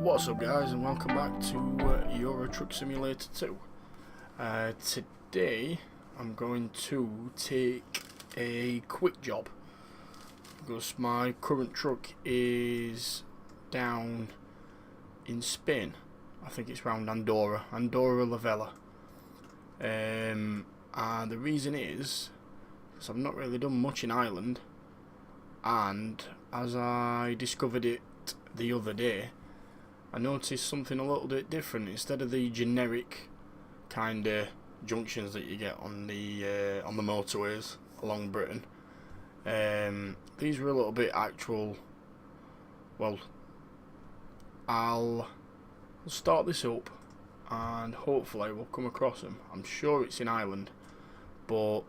What's up guys, and welcome back to Euro Truck Simulator 2. Today I'm going to take a quick job because my current truck is down in Spain. I think it's around Andorra La Vella. And the reason is because I've not really done much in Ireland, and as I discovered it the other day, I noticed something a little bit different. Instead of the generic kind of junctions that you get on the motorways along Britain, these were a little bit actual. Well, I'll start this up and hopefully we'll come across them. I'm sure it's in Ireland, but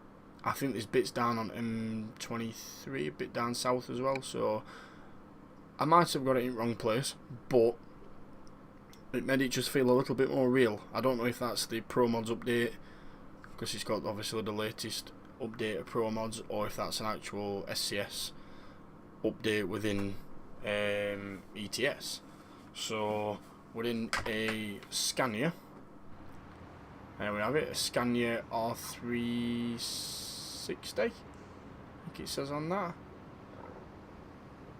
I think there's bits down on M23, a bit down south as well, so I might have got it in the wrong place, but it made it just feel a little bit more real. I don't know if that's the Pro Mods update, because it's got obviously the latest update of Pro Mods, or if that's an actual SCS update within ETS. So we're in a Scania. There we have it, a Scania R360, I think it says on that,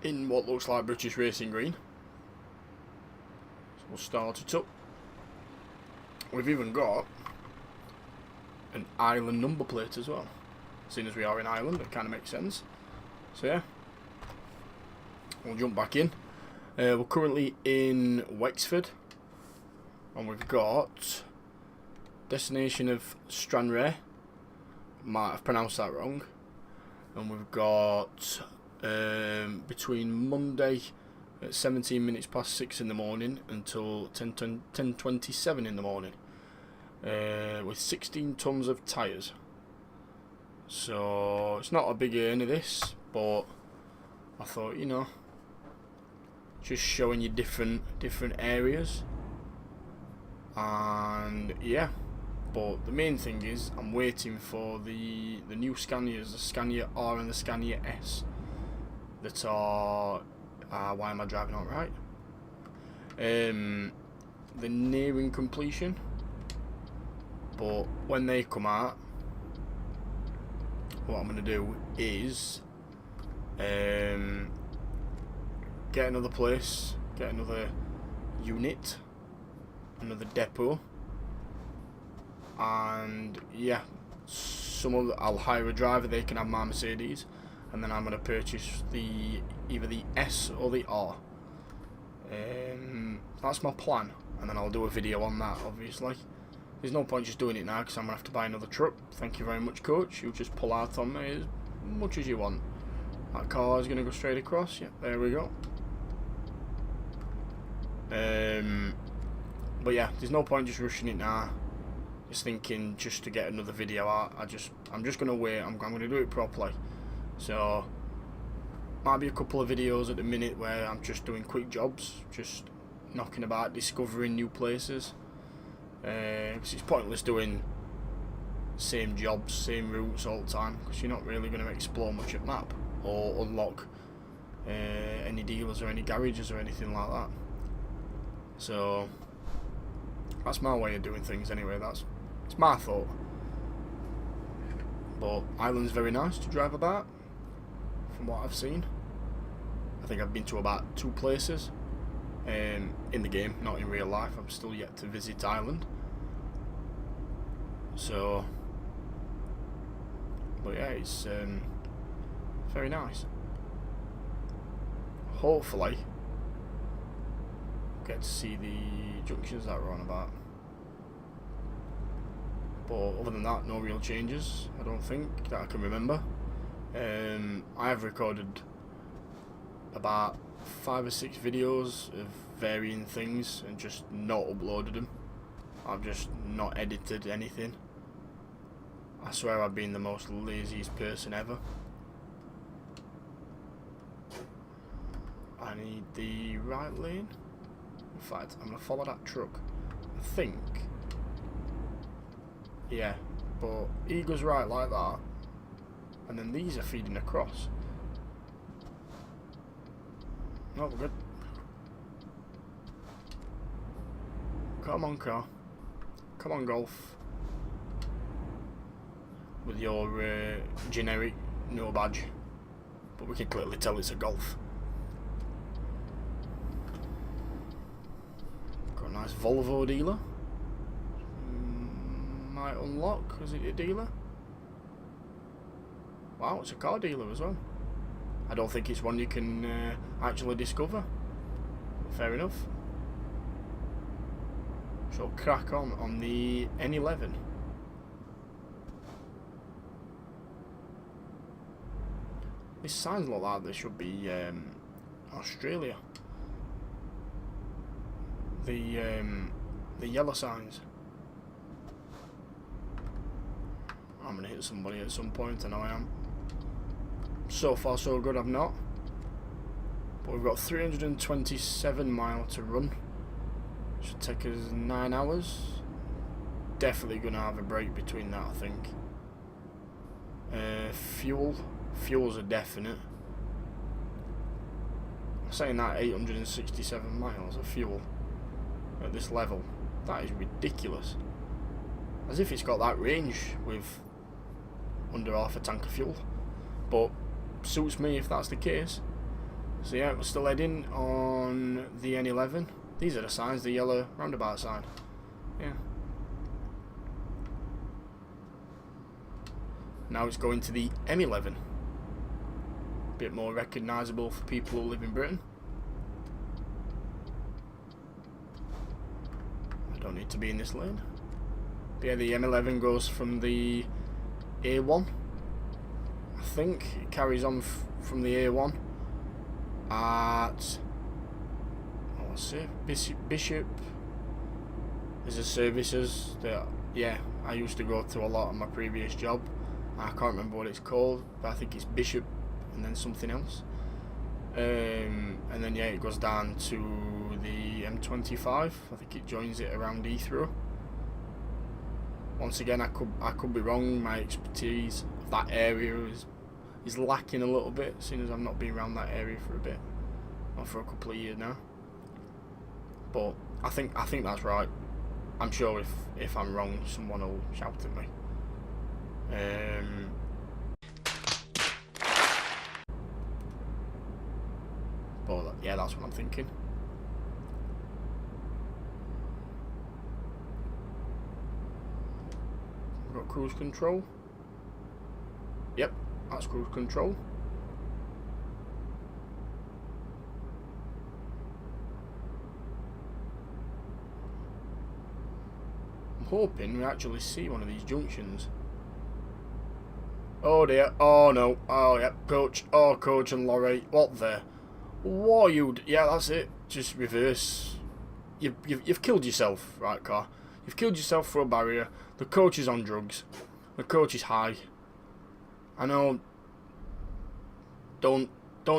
in what looks like British Racing Green. We'll start it up. We've even got an Ireland number plate as well. Seeing as we are in Ireland, it kind of makes sense. So yeah, we'll jump back in. We're currently in Wexford, and we've got destination of Stanraer. Might have pronounced that wrong. And we've got between Monday at 17 minutes past 6 in the morning until 10:27 in the morning, with 16 tons of tyres. So it's not a big earner this, but I thought, you know, just showing you different areas, and yeah. But the main thing is I'm waiting for the new Scanias, the Scania R and the Scania S, that are why am I driving on right? They're nearing completion, but when they come out, what I'm going to do is get another place, get another unit, another depot, and yeah, I'll hire a driver, they can have my Mercedes, and then I'm going to purchase either the S or the R. That's my plan, and then I'll do a video on that. Obviously there's no point just doing it now because I'm going to have to buy another truck. Thank you very much, coach, you'll just pull out on me as much as you want. That car is going to go straight across. Yeah, there we go. But yeah, there's no point just rushing it now. Just thinking just to get another video out. I'm just going to wait. I'm going to do it properly. So might be a couple of videos at the minute where I'm just doing quick jobs, just knocking about, discovering new places, because it's pointless doing same jobs, same routes all the time, because you're not really going to explore much of the map or unlock any dealers or any garages or anything like that. So that's my way of doing things anyway. It's my thought. But Ireland's very nice to drive about, from what I've seen. I think I've been to about 2 places in the game, not in real life. I'm still yet to visit Ireland. So, but yeah, it's very nice. Hopefully get to see the junctions that we're on about. But other than that, no real changes, I don't think, that I can remember. I have recorded about 5 or 6 videos of varying things and just not uploaded them. I've just not edited anything. I swear I've been the most laziest person ever. I need the right lane. In fact, I'm going to follow that truck, I think. Yeah, but he goes right like that, and then these are feeding across. No, we're good. Come on, car. Come on, Golf. With your generic no badge. But we can clearly tell it's a Golf. Got a nice Volvo dealer. Might unlock. Is it a dealer? Wow, it's a car dealer as well. I don't think it's one you can actually discover. Fair enough. So crack on the N11. This signs look like this should be Australia. The yellow signs. I'm gonna hit somebody at some point, I know I am. So far so good, I've not. But we've got 327 miles to run. Should take us 9 hours. Definitely gonna have a break between that, I think. Fuel's a definite. I'm saying that 867 miles of fuel at this level. That is ridiculous. As if it's got that range with under half a tank of fuel. But suits me if that's the case. So yeah, we're still heading on the N11. These are the signs, the yellow roundabout sign. Yeah. Now it's going to the M11. Bit more recognisable for people who live in Britain. I don't need to be in this lane. But yeah, the M11 goes from the A1. I think it carries on from the A1 at, what's it? Bishop. There's a services that, yeah, I used to go to a lot on my previous job. I can't remember what it's called, but I think it's Bishop and then something else. And then yeah, it goes down to the M25. I think it joins it around Heathrow. Once again, I could be wrong. My expertise of that area is lacking a little bit, seeing as I've not been around that area for a bit, or for a couple of years now. But I think that's right. I'm sure if I'm wrong, someone will shout at me. But yeah, that's what I'm thinking. We've got cruise control. Yep, that's cruise control. I'm hoping we actually see one of these junctions. Oh dear, oh no, oh yeah, coach, oh coach and lorry, what the? What you? Yeah, that's it. Just reverse. You've killed yourself, right, car? You've killed yourself for a barrier. The coach is on drugs. The coach is high. I know. Don't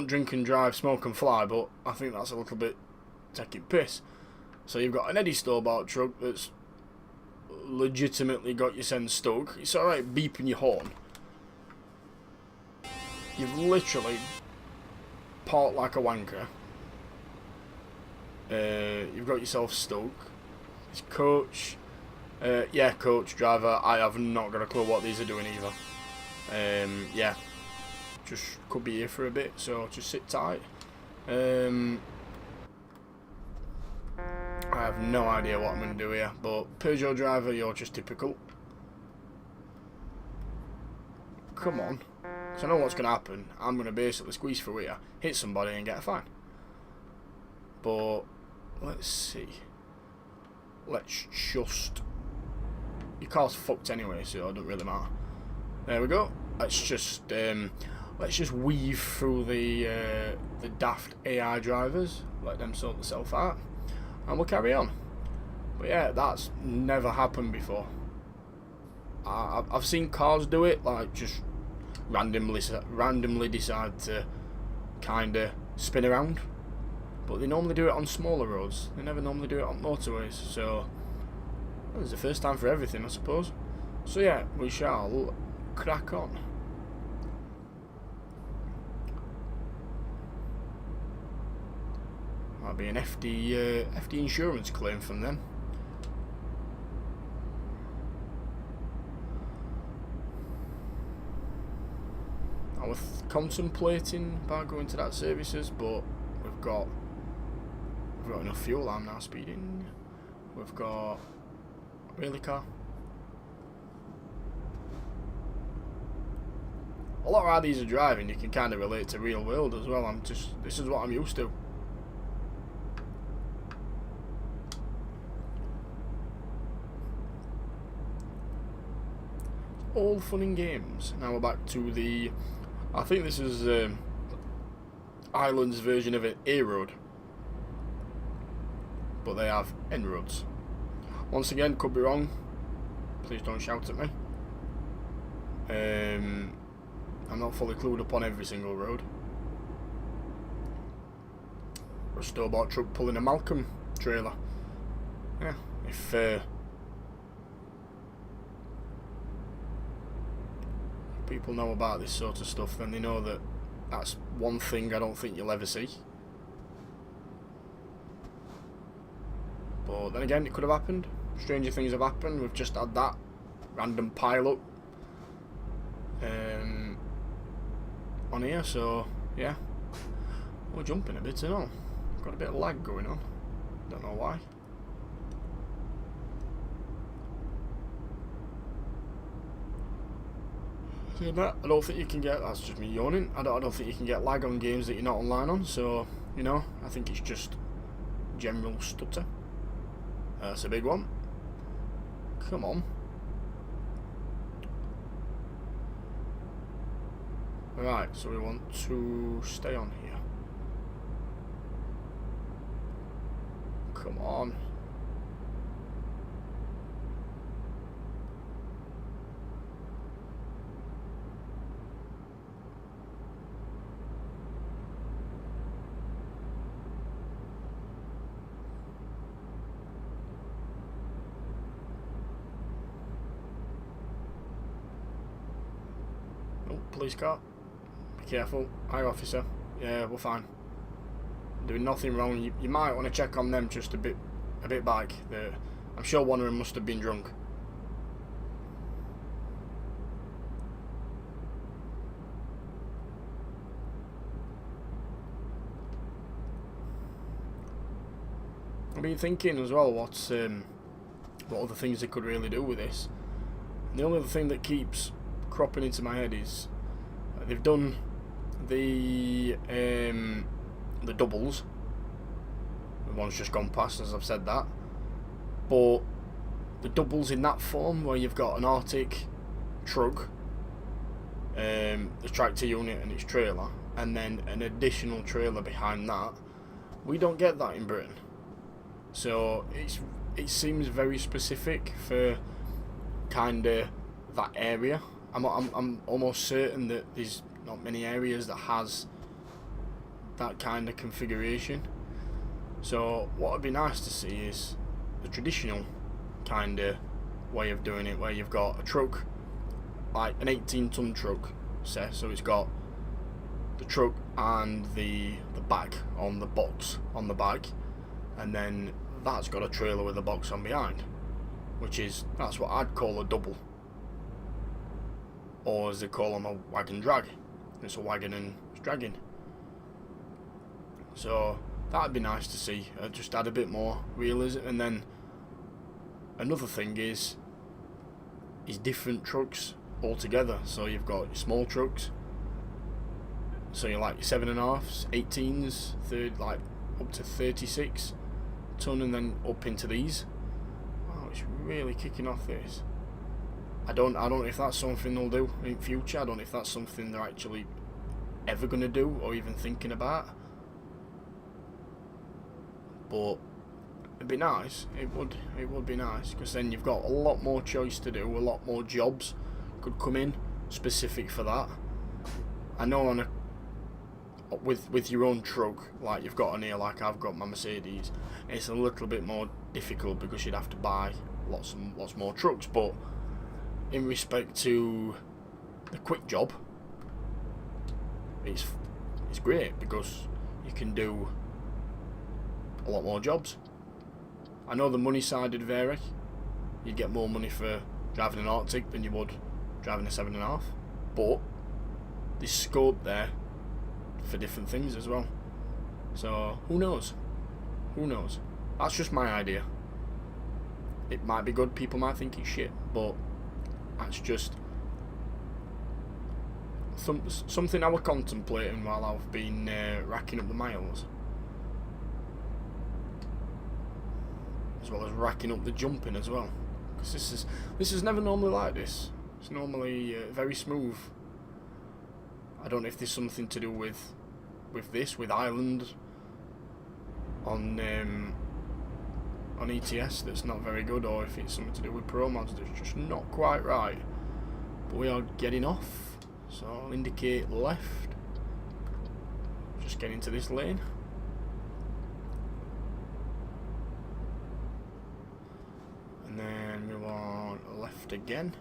drink and drive, smoke and fly, but I think that's a little bit taking piss. So you've got an Eddie Stobart truck that's legitimately got your sense stuck. It's alright beeping your horn. You've literally parked like a wanker. You've got yourself stuck. It's coach. Yeah, coach, driver. I have not got a clue what these are doing either. Yeah, just could be here for a bit, so just sit tight. I have no idea what I'm going to do here, but Peugeot driver, you're just typical. Come on. Because I know what's going to happen. I'm going to basically squeeze through here, hit somebody and get a fine. But, let's see. Let's just... Your car's fucked anyway, so it doesn't really matter. There we go. Let's just weave through the daft AI drivers. Let them sort themselves out. And we'll carry on. But yeah, that's never happened before. I've seen cars do it, like just randomly decide to kind of spin around, but they normally do it on smaller roads. They never normally do it on motorways, so well, it's the first time for everything, I suppose. So yeah, we shall crack on. Might be an FD insurance claim from them. contemplating about going to that services, but we've got enough fuel. I'm now speeding. We've got really car. A lot of how these are driving, you can kind of relate to real world as well. This is what I'm used to. All fun and games. Now we're back to the, I think this is Ireland's version of an A road, but they have N roads. Once again, could be wrong. Please don't shout at me. I'm not fully clued up on every single road. A store-bought truck pulling a Malcolm trailer. Yeah, if people know about this sort of stuff, then they know that that's one thing I don't think you'll ever see. But then again, it could have happened. Stranger things have happened. We've just had that random pile-up on here, so yeah, we're jumping a bit, you know. Got a bit of lag going on. Don't know why. See that? I don't think you can get. That's just me yawning. I don't think you can get lag on games that you're not online on. So you know, I think it's just general stutter. That's a big one. Come on. Right, so we want to stay on here. Come on. Oh, police car. Careful, hi officer. Yeah, we're fine. Doing nothing wrong. You might want to check on them just a bit back. I'm sure one of them must have been drunk. I've been thinking as well what other things they could really do with this. And the only other thing that keeps cropping into my head is they've done the doubles. The one's just gone past, as I've said that. But the doubles in that form, where you've got an Arctic truck, the tractor unit and its trailer, and then an additional trailer behind that, we don't get that in Britain. So it seems very specific for kind of that area. I'm almost certain that there's not many areas that has that kind of configuration. So what would be nice to see is the traditional kind of way of doing it, where you've got a truck, like an 18-ton truck, say, so it's got the truck and the bag on the box on the back, and then that's got a trailer with a box on behind, that's what I'd call a double. Or as they call them, a wagon drag. It's a wagon and it's dragging. So that'd be nice to see. Just add a bit more realism. And then another thing is different trucks altogether. So you've got small trucks. So you're like 7.5s, 18s, like up to 36 ton, and then up into these. Wow, it's really kicking off this. I don't know if that's something they'll do in future. I don't know if that's something they're actually ever going to do or even thinking about. But it'd be nice. It would be nice, because then you've got a lot more choice to do. A lot more jobs could come in specific for that. I know with your own truck, like you've got on here, like I've got my Mercedes, it's a little bit more difficult because you'd have to buy lots more trucks. But in respect to the quick job, it's great because you can do a lot more jobs. I know the money side would vary. You'd get more money for driving an Arctic than you would driving a 7.5, but there's scope there for different things as well. So who knows? Who knows? That's just my idea. It might be good, people might think it's shit, but that's just something I was contemplating while I've been racking up the miles, as well as racking up the jumping as well. Because this is never normally like this. It's normally very smooth. I don't know if there's something to do with Ireland on ETS that's not very good, or if it's something to do with Pro Mods that's just not quite right. But we are getting off, so I'll indicate left. Just get into this lane. And then we want left again.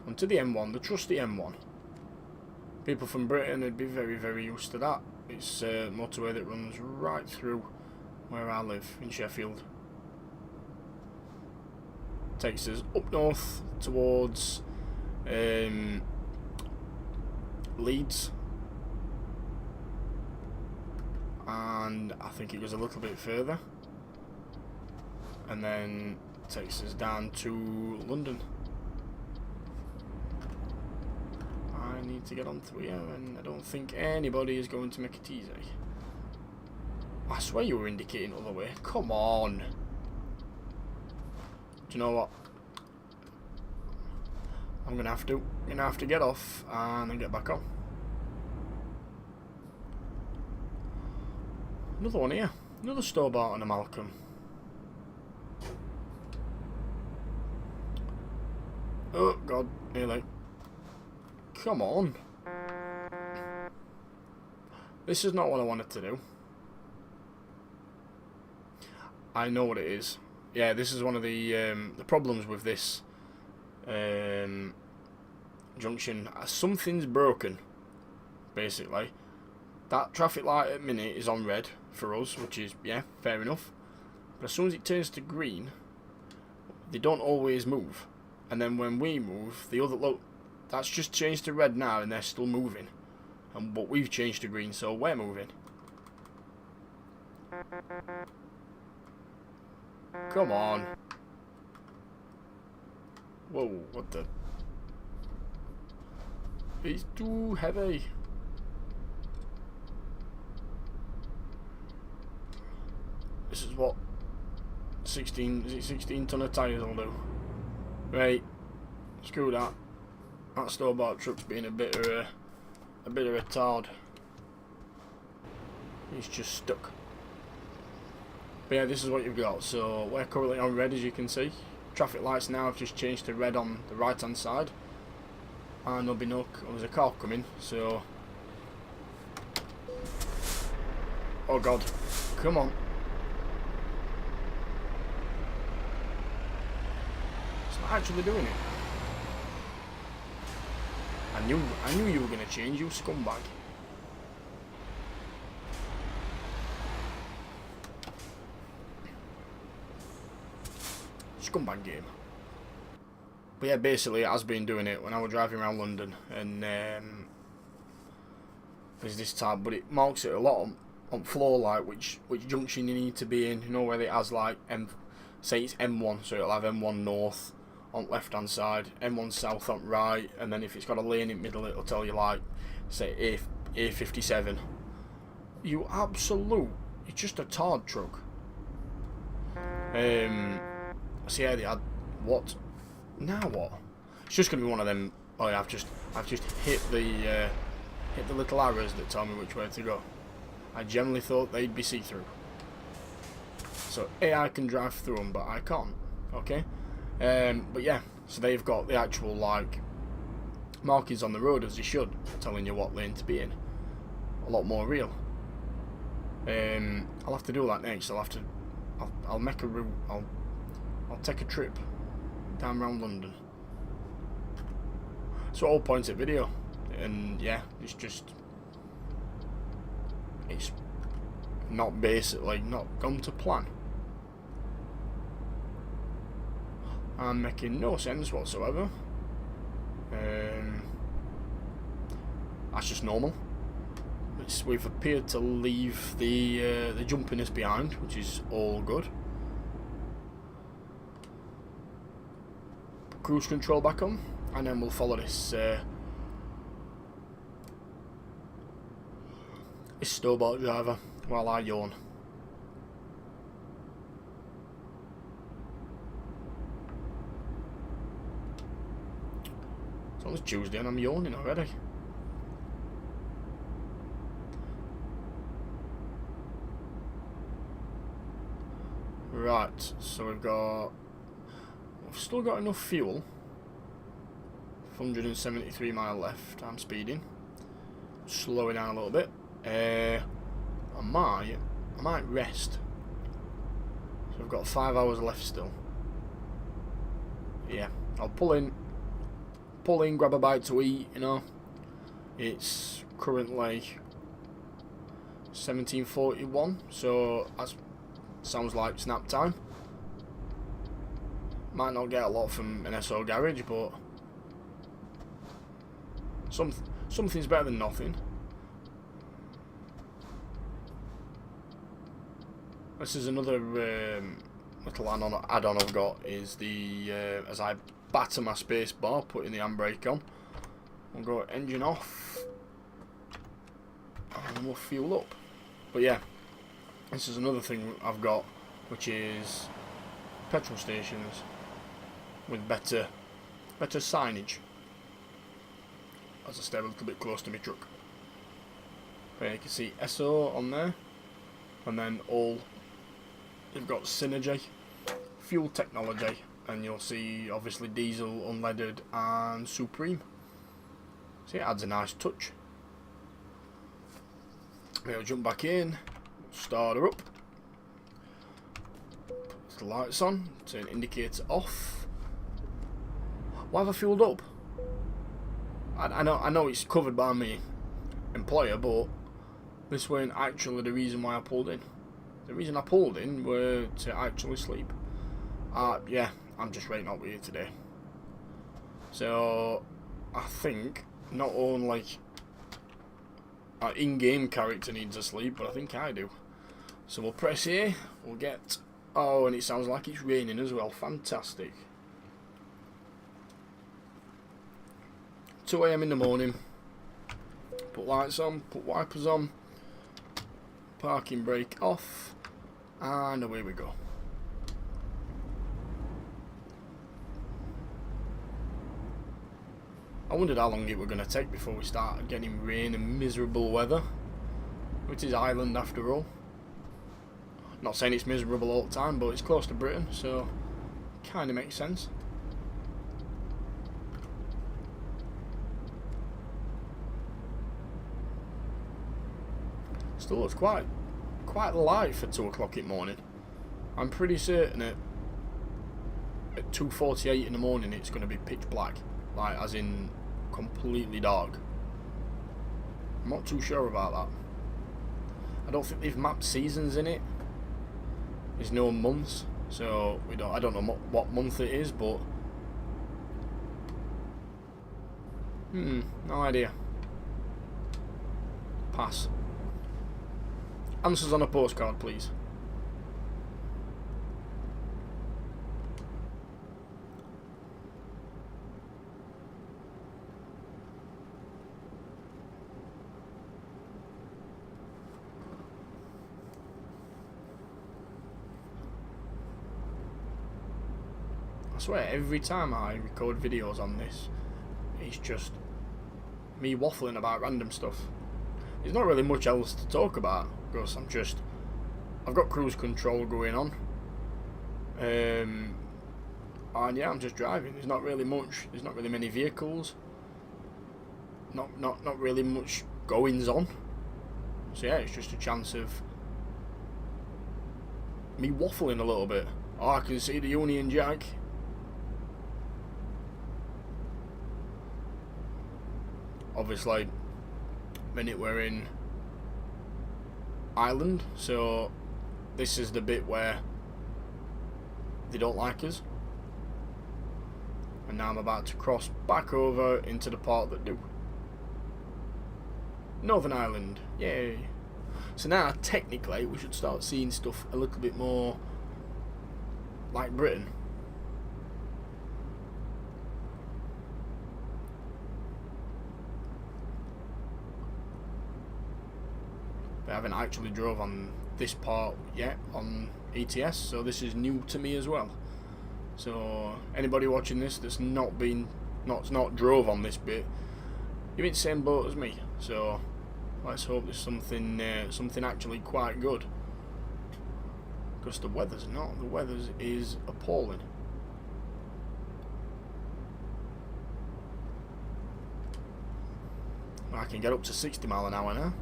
Onto the M1, the trusty M1. People from Britain would be very, very used to that. It's a motorway that runs right through where I live, in Sheffield. Takes us up north towards Leeds, and I think it goes a little bit further, and then takes us down to London. I need to get on through here, and I don't think anybody is going to make it easy. I swear you were indicating the other way. Come on. Do you know what? I'm gonna have to get off and then get back on. Another one here. Another Stobart and a Malcolm. Oh god, nearly. Come on. This is not what I wanted to do. I know what it is. Yeah, this is one of the problems with this junction. Something's broken, basically. That traffic light at minute is on red for us, which is, yeah, fair enough. But as soon as it turns to green, they don't always move. And then when we move, the other, look, that's just changed to red now and they're still moving. But we've changed to green, so we're moving. Come on. Whoa, what the? It's too heavy. This is what 16 ton of tyres will do. Right, screw that. That Stobart truck's being a bit of a tard. He's just stuck. But yeah, this is what you've got. So we're currently on red, as you can see. Traffic lights now have just changed to red on the right hand side, and there'll be no. Oh, there's a car coming. So, oh god, come on! It's not actually doing it. I knew you were gonna change, you scumbag. Scumbag game. But yeah, basically it has been doing it when I was driving around London, and there's this tab, but it marks it a lot on floor, like which junction you need to be in. You know, where it has like say it's M1, so it'll have M1 north on left hand side, M1 south on right, and then if it's got a lane in the middle, it'll tell you like say A57. You absolute, it's just a tard truck. So yeah, they had what? Now what? It's just gonna be one of them. Oh yeah, I've just hit the little arrows that tell me which way to go. I generally thought they'd be see-through. So I can drive through them, but I can't. Okay. But yeah, so they've got the actual like markings on the road as they should, telling you what lane to be in. A lot more real. I'll have to do that next. I'll make a route. I'll take a trip down around London. So all points at video, and yeah, it's not basically not gone to plan. I'm making no sense whatsoever. That's just normal. We've appeared to leave the jumpiness behind, which is all good. Put cruise control back on, and then we'll follow this snowboard driver while I yawn. It's almost Tuesday and I'm yawning already. Right, so we've still got enough fuel. 173 mile left. I'm speeding, slowing down a little bit. I might rest. So I've got 5 hours left still. Yeah, I'll pull in, grab a bite to eat. You know, it's currently 17:41, so that's. Sounds like snap time. Might not get a lot from an SO garage, but something's better than nothing. This is another little add-on I've got, is the as I batter my space bar, putting the handbrake on, we'll go engine off and we'll fuel up. But yeah, this is another thing I've got, which is petrol stations with better signage. As I stay a little bit close to my truck. There you can see SO on there, and then all you've got Synergy, fuel technology, and you'll see obviously diesel, unleaded, and Supreme. So it adds a nice touch. We'll jump back in. Start her up. Put the lights on. Turn indicator off. Why have I fueled up? I know it's covered by my employer, but this weren't actually the reason why I pulled in. The reason I pulled in were to actually sleep. Yeah, I'm just rating up with you today. So I think not only our in-game character needs a sleep, but I think I do. So we'll press here, we'll get... Oh, and it sounds like it's raining as well. Fantastic. 2 AM in the morning. Put lights on, put wipers on, parking brake off, and away we go. I wondered how long it were going to take before we started getting rain and miserable weather. Which is Ireland after all. Not saying it's miserable all the time, but it's close to Britain, so kind of makes sense. Still looks quite light for 2 o'clock in the morning. I'm pretty certain at 2:48 in the morning it's going to be pitch black, like as in completely dark. I'm not too sure about that. I don't think they've mapped seasons in it. There's no months, so I don't know what month it is, but no idea. Pass. Answers on a postcard, please. I swear, every time I record videos on this, it's just me waffling about random stuff. There's not really much else to talk about, because I've got cruise control going on, and yeah, I'm just driving. There's not really many vehicles, not really much goings on, so yeah, it's just a chance of me waffling a little bit. Oh, I can see the Union Jack. Obviously, minute we're in Ireland, so this is the bit where they don't like us, and now I'm about to cross back over into the part that do. Northern Ireland. Yay. So now, technically, we should start seeing stuff a little bit more like Britain. But I haven't actually drove on this part yet on ETS, so this is new to me as well. So anybody watching this that's not drove on this bit, you're in the same boat as me. So let's hope there's something actually quite good. Because the weather's not. The weather is appalling. I can get up to 60 mile an hour now.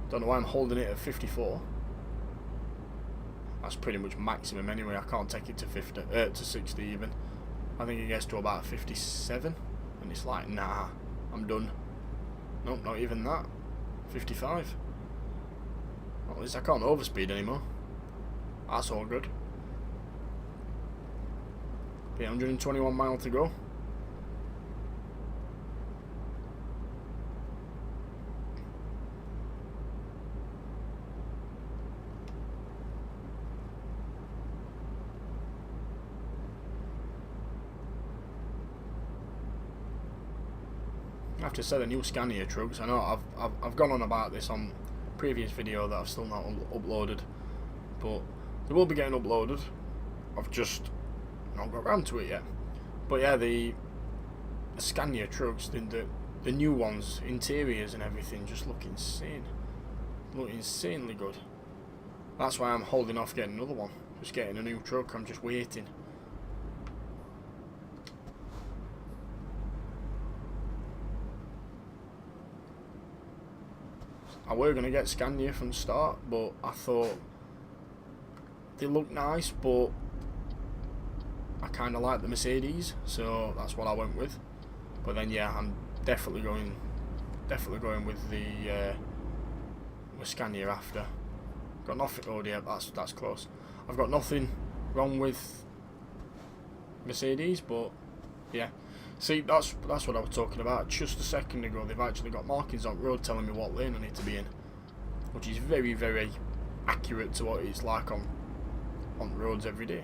Don't know why I'm holding it at 54. That's pretty much maximum anyway. I can't take it to 60 even. I think it gets to about 57, and it's like, nah, I'm done. Nope, not even that. 55. Well, at least I can't overspeed anymore. That's all good. Okay, 121 mile to go. I have to say, the new Scania trucks, I know I've gone on about this on previous video that I've still not uploaded, but they will be getting uploaded. I've just not got around to it yet. But yeah, the Scania trucks, the new ones, interiors and everything, just look insane. Look insanely good. That's why I'm holding off getting another one. Just getting a new truck, I'm just waiting. I were going to get Scania from the start, but I thought they look nice, but I kind of like the Mercedes, so that's what I went with. But then yeah, I'm definitely going with the with Scania after. Got nothing. Oh dear, that's close. I've got nothing wrong with Mercedes, but yeah. See, that's what I was talking about just a second ago. They've actually got markings on the road telling me what lane I need to be in, which is very, very accurate to what it's like on roads every day.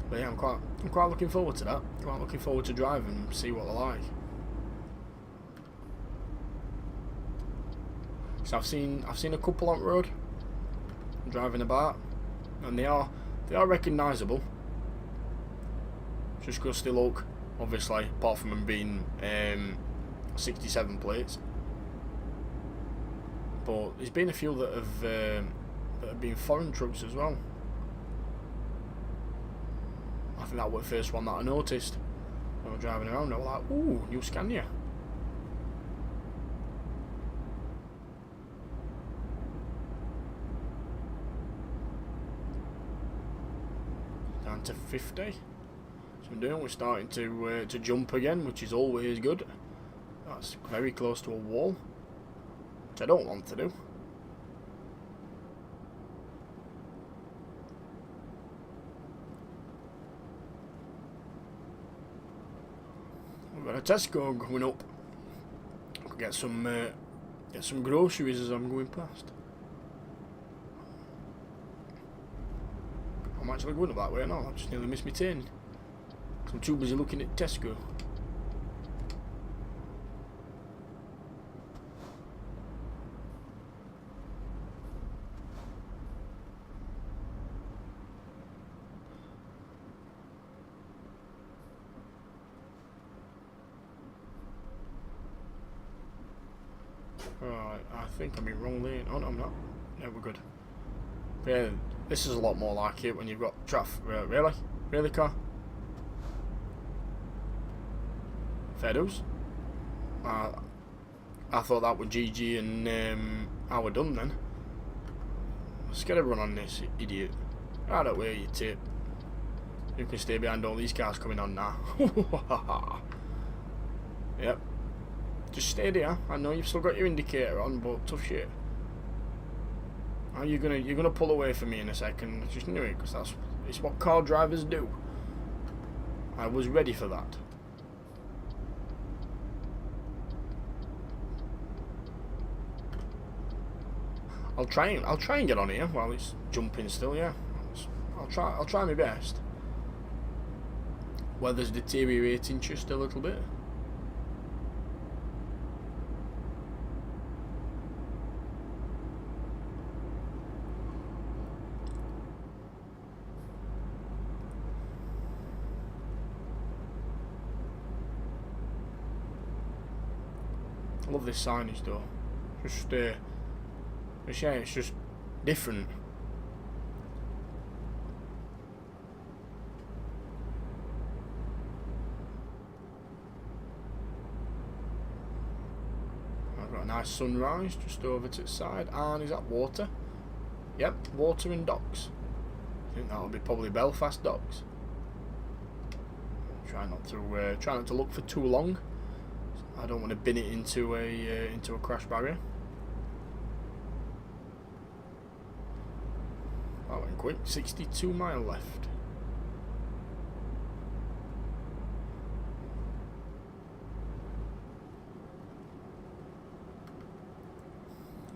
But yeah, I'm quite looking forward to that. Quite looking forward to driving and see what they're like. So I've seen a couple on the road driving about, and they are recognisable. Just because they look, obviously, apart from them being 67 plates. But there's been a few that have been foreign trucks as well. I think that was the first one that I noticed when I was driving around. I was like, ooh, new Scania. Down to 50. So we're starting to jump again, which is always good. That's very close to a wall, which I don't want to do. We've got a Tesco going up. I'll get some groceries as I'm going past. I'm actually going up that way now. I've just nearly missed my turn. I'm too busy looking at Tesco. Right, I think I'm in wrong lane. Oh no, I'm not. Yeah, we're good. But yeah, this is a lot more like it when you've got traffic. Really, car? Fair dues. I thought that was GG and I were done then. Let's get a run on this idiot. I don't wear your tip. You can stay behind all these cars coming on now. Yep. Just stay there. I know you've still got your indicator on, but tough shit. Are you gonna you're gonna pull away from me in a second? I just knew it, because it's what car drivers do. I was ready for that. I'll try and get on here while it's jumping still. Yeah, I'll try my best. Weather's deteriorating just a little bit. I love this signage though. Just yeah, it's just different. I've got a nice sunrise just over to the side, and is that water? Yep, water and docks. I think that'll be probably Belfast docks. Try not to look for too long. I don't want to bin it into a crash barrier. That went quick. 62 mile left.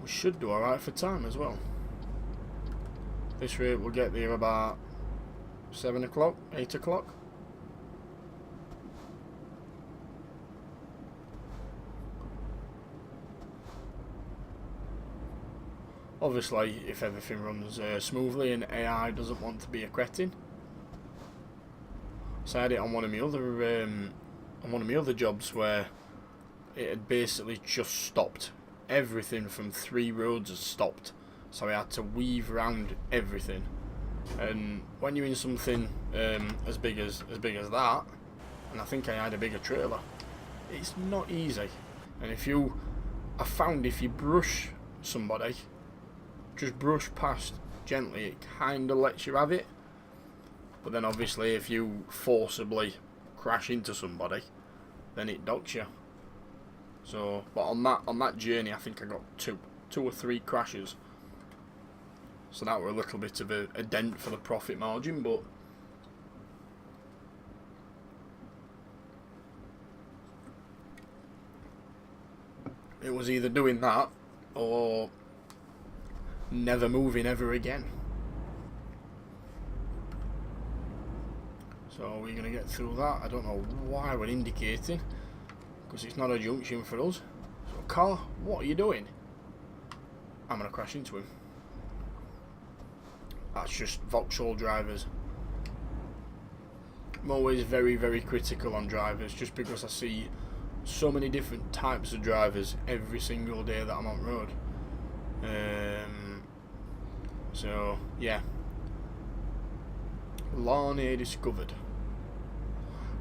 We should do alright for time as well. This rate we'll get there about 7 o'clock, 8 o'clock. Obviously, if everything runs smoothly and AI doesn't want to be a cretin. So I had it on one of my other jobs where it had basically just stopped. Everything from 3 roads has stopped, so I had to weave around everything. And when you're in something as big as that, and I think I had a bigger trailer, it's not easy. And I found if you brush somebody, just brush past gently, it kind of lets you have it. But then obviously if you forcibly crash into somebody, then it docks you. So, but on that journey, I think I got two or three crashes. So that were a little bit of a dent for the profit margin, but it was either doing that or never moving ever again. So we're going to get through that. I don't know why we're indicating, because it's not a junction for us. So car, what are you doing? I'm going to crash into him. That's just Vauxhall drivers. I'm always very, very critical on drivers, just because I see so many different types of drivers every single day that I'm on road. So yeah, Larnay discovered.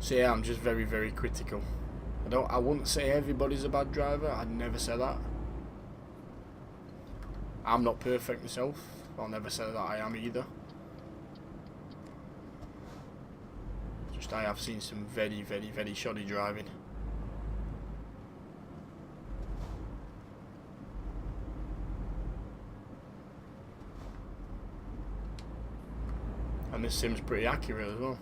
So yeah, I'm just very, very critical. I wouldn't say everybody's a bad driver. I'd never say that. I'm not perfect myself. I'll never say that I am either. Just I have seen some very, very, very shoddy driving. And this sim's pretty accurate as well.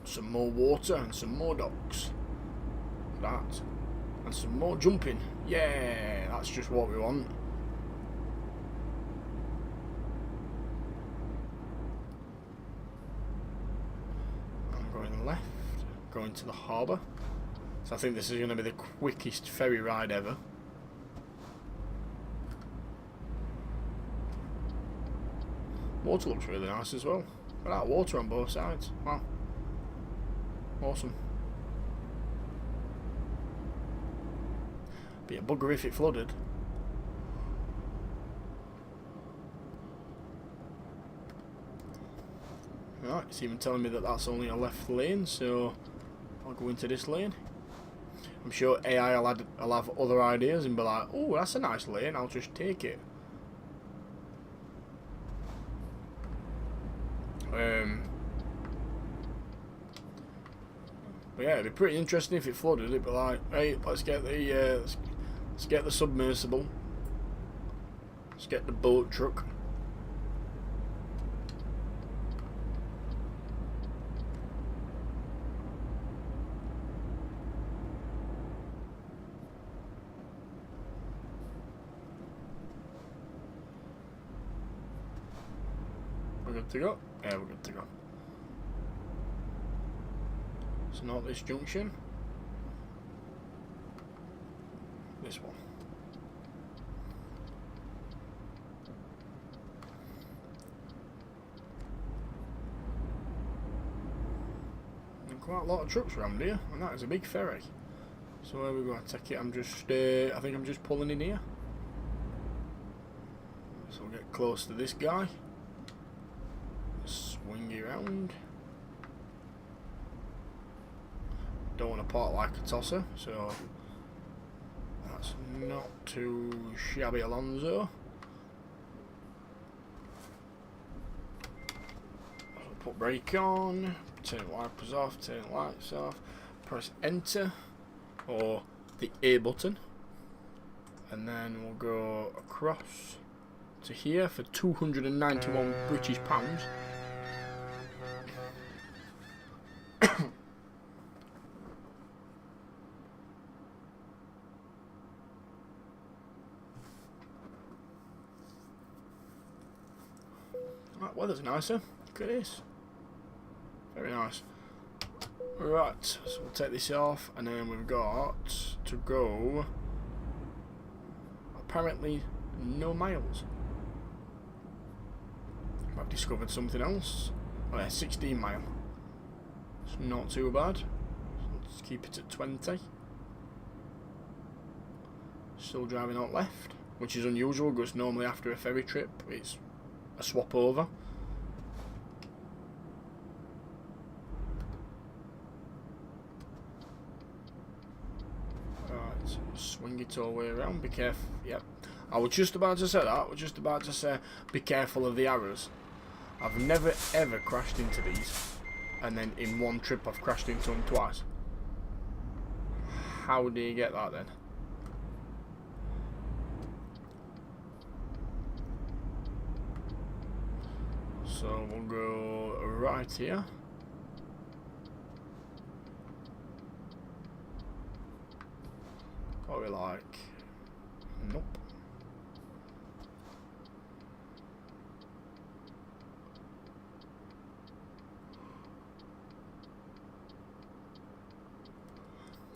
Some more water and some more docks. That. And some more jumping. Yeah, that's just what we want. I'm going left, going to the harbour. So I think this is going to be the quickest ferry ride ever. Water looks really nice as well. Look at that water on both sides. Wow. Awesome. Be a bugger if it flooded. Right, it's even telling me that that's only a left lane, so I'll go into this lane. I'm sure AI will have other ideas and be like, oh, that's a nice lane, I'll just take it. But yeah, it'd be pretty interesting if it flooded. It'd be like, hey, let's get the submersible. Let's get the boat truck. We're good to go? Yeah, we're good to go. It's not this junction. This one. And quite a lot of trucks around here, and that is a big ferry. So where we go? I take it. I think I'm just pulling in here. So we'll get close to this guy. Swing you around. Don't want to park like a tosser, so that's not too shabby, Alonso. So put brake on, turn wipers off, turn lights off, press enter or the A button, and then we'll go across to here for 291 British pounds. That weather's nicer. Look at this. Very nice. Right, so we'll take this off, and then we've got to go. Apparently, no miles. I've discovered something else. Oh yeah, 16 mile. It's not too bad. So let's keep it at 20. Still driving out left, which is unusual because normally after a ferry trip it's a swap over. Right, swing it all the way around. Be careful. Yep. I was just about to say that. I was just about to say be careful of the arrows. I've never ever crashed into these, and then in one trip I've crashed into them twice. How do you get that then? So we'll go right here. What we like? Nope.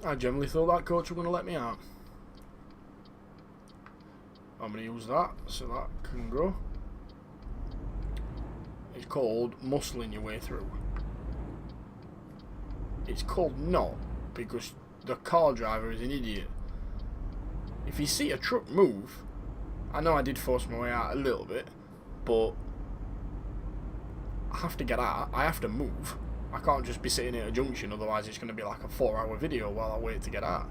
I generally thought that coach were going to let me out. I'm going to use that so that can go. It's called muscling your way through. It's called not because the car driver is an idiot. If you see a truck move, I know I did force my way out a little bit, but I have to get out. I have to move. I can't just be sitting at a junction, otherwise it's going to be like a 4-hour video while I wait to get out.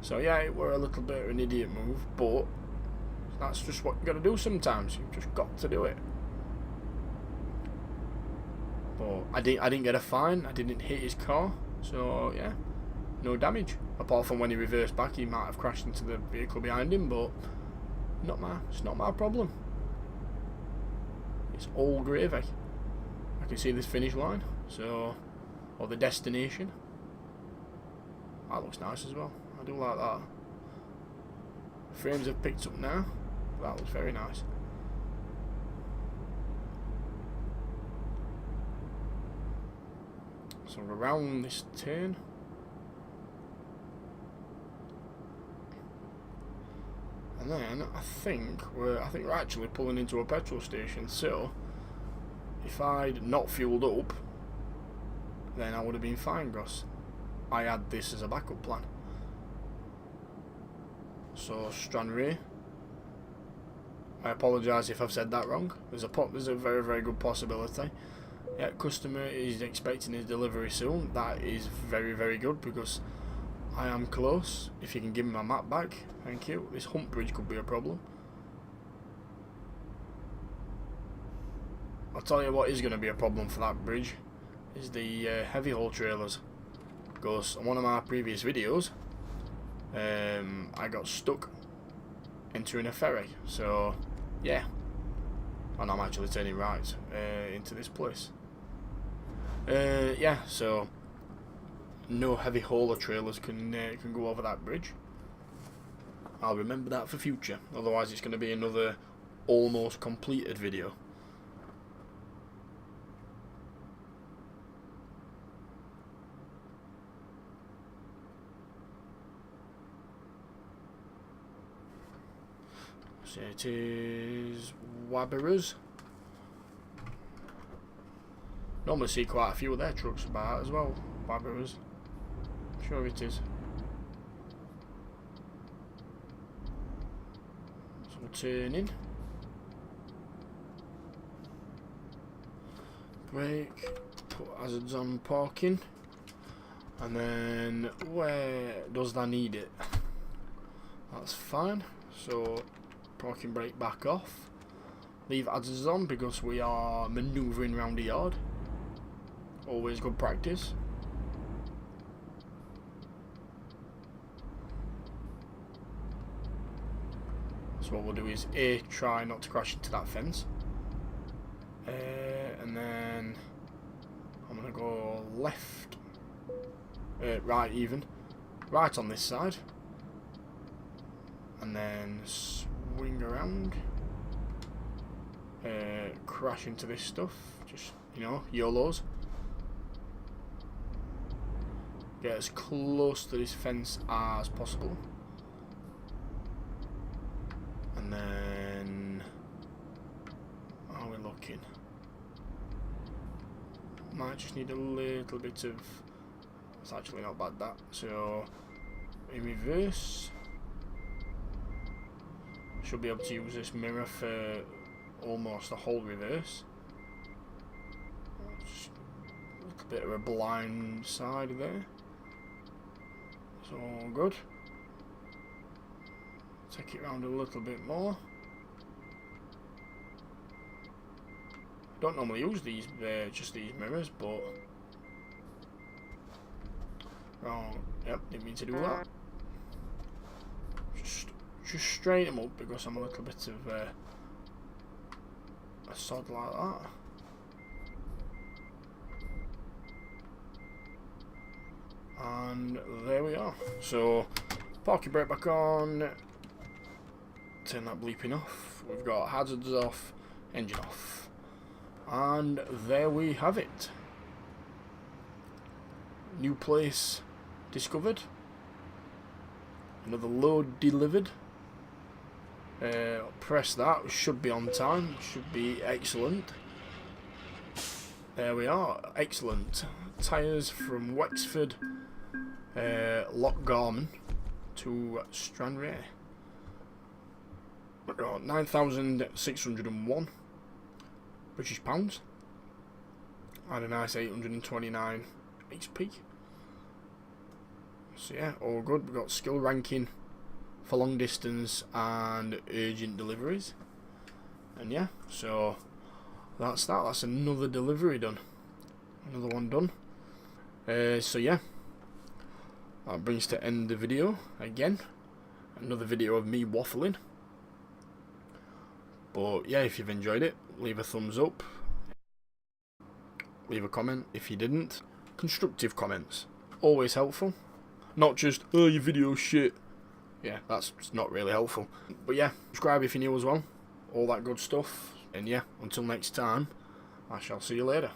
So yeah, it were a little bit of an idiot move, but that's just what you got to do sometimes. You've just got to do it. But I didn't get a fine. I didn't hit his car, so yeah, no damage. Apart from when he reversed back, he might have crashed into the vehicle behind him, but it's not my problem. It's all gravy. I can see this finish line, so, or the destination. That looks nice as well. I do like that. Frames have picked up now. That looks very nice. So around this turn. And then I think we're actually pulling into a petrol station, so if I'd not fueled up, then I would have been fine, because I had this as a backup plan. So Stanraer, I apologise if I've said that wrong. There's a very, very good possibility. Yeah, customer is expecting his delivery soon. That is very, very good, because I am close. If you can give me my map back, thank you. This hump bridge could be a problem. I'll tell you what is going to be a problem for that bridge is the heavy haul trailers, because on one of my previous videos I got stuck entering a ferry, so yeah, and I'm actually turning right into this place. Yeah, so no heavy hauler trailers can go over that bridge. I'll remember that for future, otherwise it's going to be another almost completed video. So it is Wabbers. Normally see quite a few of their trucks about as well. Wabbers. Sure it is. So turning. Brake. Put hazards on parking. And then where does that need it? That's fine. So parking brake back off. Leave hazards on because we are manoeuvring around the yard. Always good practice. So what we'll do is A, try not to crash into that fence. And then I'm going to go left. Right even. Right on this side. And then swing around. Crash into this stuff. Just, you know, YOLOs. Get as close to this fence as possible. And then, how are we looking? Might just need a little bit of, it's actually not bad that. So, in reverse, should be able to use this mirror for almost the whole reverse. Just a little bit of a blind side there. So good. Take it round a little bit more. Don't normally use these, just these mirrors, but wrong. Yep, didn't mean to do that. Just straighten them up because I'm a little bit of a sod like that. And there we are. So parking brake back on. Turn that bleeping off. We've got hazards off, engine off. And there we have it. New place discovered. Another load delivered. Press that. Should be on time. Should be excellent. There we are. Excellent. Tyres from Wexford, Lochgarman to Stanraer. 9,601 British pounds and a nice 829 XP. So yeah, all good. We've got skill ranking for long distance and urgent deliveries, and yeah, so that's that. That's another delivery done, another one done. So yeah, that brings to end the video again. Another video of me waffling. But yeah, if you've enjoyed it, leave a thumbs up. Leave a comment if you didn't. Constructive comments, always helpful. Not just, oh, your video's shit. Yeah, that's not really helpful. But yeah, subscribe if you're new as well. All that good stuff. And yeah, until next time, I shall see you later.